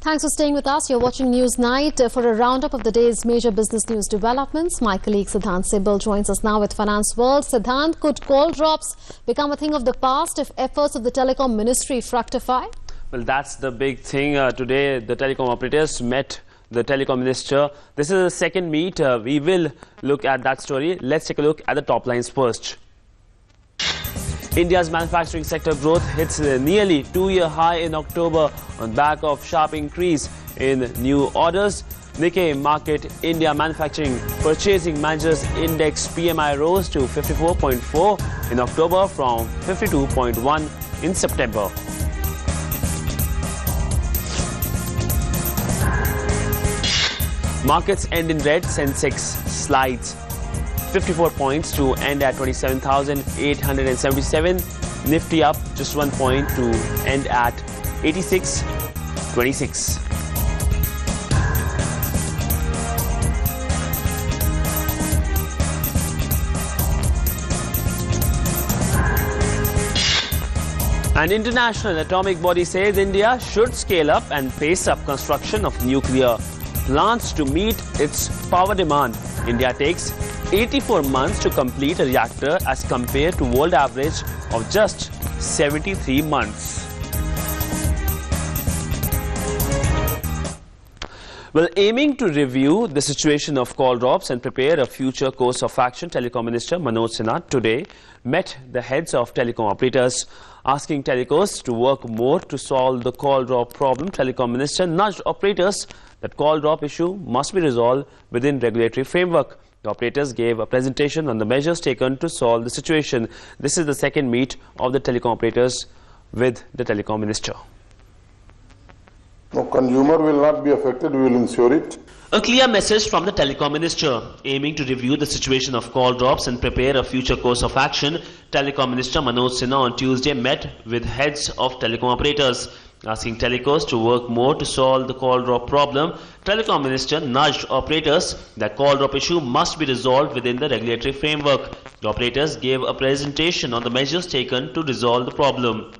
Thanks for staying with us. You're watching News Night. For a roundup of the day's major business news developments, my colleague Sidhant Sibal joins us now with Finance World. Sidhant, could call drops become a thing of the past if efforts of the Telecom Ministry fructify? Well, that's the big thing. Today, the telecom operators met the telecom minister. This is the second meet. We will look at that story. Let's take a look at the top lines first. India's manufacturing sector growth hits a nearly two-year high in October on back of sharp increase in new orders. Nikkei Market India Manufacturing Purchasing Managers Index PMI rose to 54.4 in October from 52.1 in September. Markets end in red. Sensex slides 54 points to end at 27,877. Nifty up just 1 point to end at 86.26. An international atomic body says India should scale up and pace up construction of nuclear plants to meet its power demand. India takes 84 months to complete a reactor as compared to world average of just 73 months. Well, aiming to review the situation of call drops and prepare a future course of action, Telecom Minister Manoj Sinha today met the heads of telecom operators, asking telcos to work more to solve the call drop problem. Telecom Minister nudged operators that call drop issue must be resolved within regulatory framework. The operators gave a presentation on the measures taken to solve the situation. This is the second meet of the telecom operators with the telecom minister. No, consumer will not be affected, we will ensure it. A clear message from the telecom minister, aiming to review the situation of call drops and prepare a future course of action. Telecom Minister Manoj Sinha on Tuesday met with heads of telecom operators, asking telecos to work more to solve the call drop problem. Telecom Minister nudged operators that call drop issue must be resolved within the regulatory framework. The operators gave a presentation on the measures taken to resolve the problem.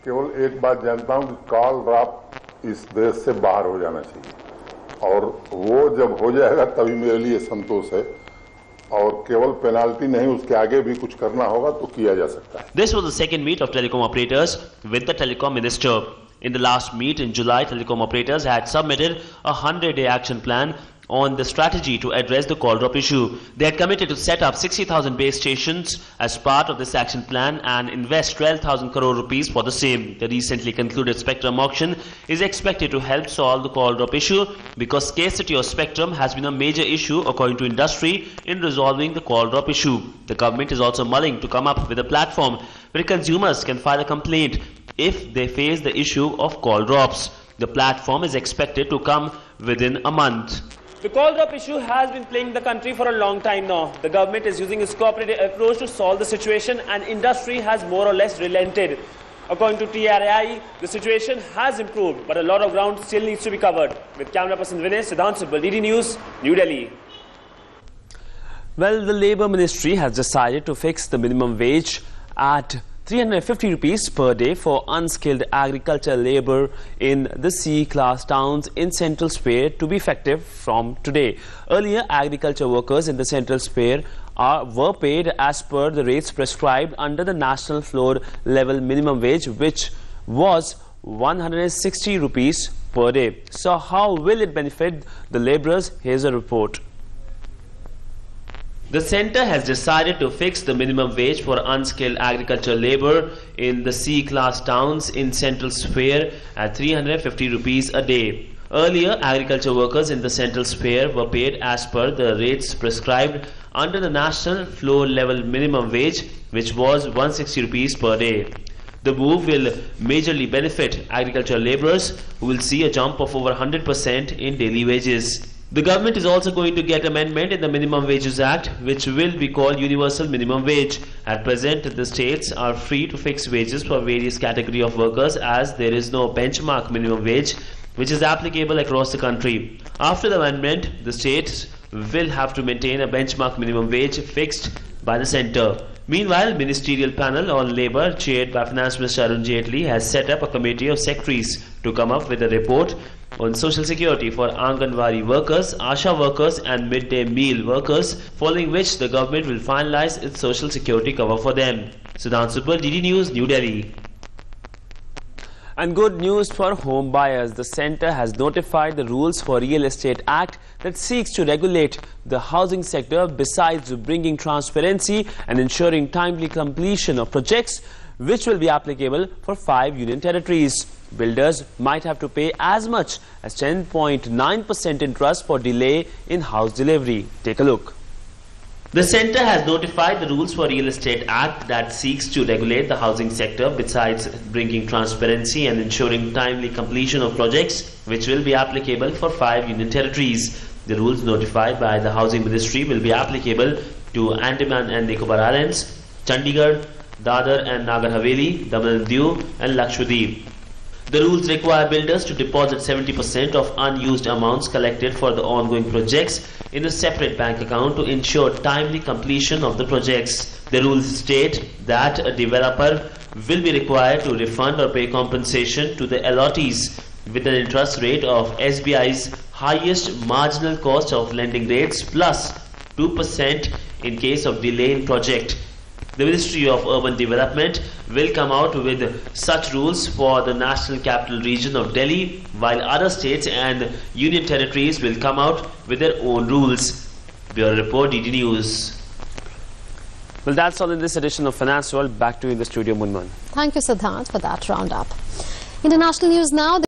केवल एक बात जानता हूं कि call drop इस देश से बाहर हो जाना चाहिए और वो जब हो जाएगा तभी मेरे लिए संतोष है और केवल पेनाल्टी नहीं उसके आगे भी कुछ करना होगा तो किया जा सकता है. This was the second meet of telecom operators with the telecom minister. In the last meet in July, telecom operators had submitted a 100-day action plan on the strategy to address the call drop issue. They had committed to set up 60,000 base stations as part of this action plan and invest 12,000 crore rupees for the same. The recently concluded spectrum auction is expected to help solve the call drop issue because scarcity of spectrum has been a major issue according to industry in resolving the call drop issue. The government is also mulling to come up with a platform where consumers can file a complaint if they face the issue of call drops. The platform is expected to come within a month. The call drop issue has been plaguing the country for a long time now. The government is using its cooperative approach to solve the situation and industry has more or less relented. According to TRAI, the situation has improved, but a lot of ground still needs to be covered. With camera person Vinay, Sidhant Sibal, DD News, New Delhi. Well, the Labour Ministry has decided to fix the minimum wage at 350 rupees per day for unskilled agricultural labour in the C-class towns in Central Sphere to be effective from today. Earlier, agriculture workers in the Central Sphere were paid as per the rates prescribed under the National Floor Level Minimum Wage, which was 160 rupees per day. So how will it benefit the labourers? Here's a report. The centre has decided to fix the minimum wage for unskilled agricultural labour in the C-class towns in Central Sphere at 350 rupees a day. Earlier, agriculture workers in the Central Sphere were paid as per the rates prescribed under the National Floor Level Minimum Wage, which was 160 rupees per day. The move will majorly benefit agricultural labourers who will see a jump of over 100% in daily wages. The government is also going to get amendment in the Minimum Wages Act, which will be called Universal Minimum Wage. At present, the states are free to fix wages for various categories of workers as there is no benchmark minimum wage which is applicable across the country. After the amendment, the states will have to maintain a benchmark minimum wage fixed by the centre. Meanwhile, Ministerial Panel on Labour, chaired by Finance Minister Arun Jaitley, has set up a committee of secretaries to come up with a report on social security for Anganwadi workers, Asha workers and midday meal workers, following which the government will finalize its social security cover for them. Sidhant Sibal, DD News, New Delhi. And good news for home buyers. The centre has notified the rules for Real Estate Act that seeks to regulate the housing sector besides bringing transparency and ensuring timely completion of projects, which will be applicable for 5 union territories. Builders might have to pay as much as 10.9% interest for delay in house delivery. Take a look. The centre has notified the rules for Real Estate Act that seeks to regulate the housing sector besides bringing transparency and ensuring timely completion of projects, which will be applicable for 5 union territories. The rules notified by the Housing Ministry will be applicable to Andaman and Nicobar Islands, Chandigarh, Dadar and Nagar Haveli, Daman and Diu and Lakshadweep. The rules require builders to deposit 70% of unused amounts collected for the ongoing projects in a separate bank account to ensure timely completion of the projects. The rules state that a developer will be required to refund or pay compensation to the allottees with an interest rate of SBI's highest marginal cost of lending rates plus 2% in case of delay in project. The Ministry of Urban Development will come out with such rules for the National Capital Region of Delhi, while other states and union territories will come out with their own rules. Bureau Report, DD News. Well, that's all in this edition of Finance World. Back to you in the studio, Munman. Thank you, Sidhant, for that roundup. International news now.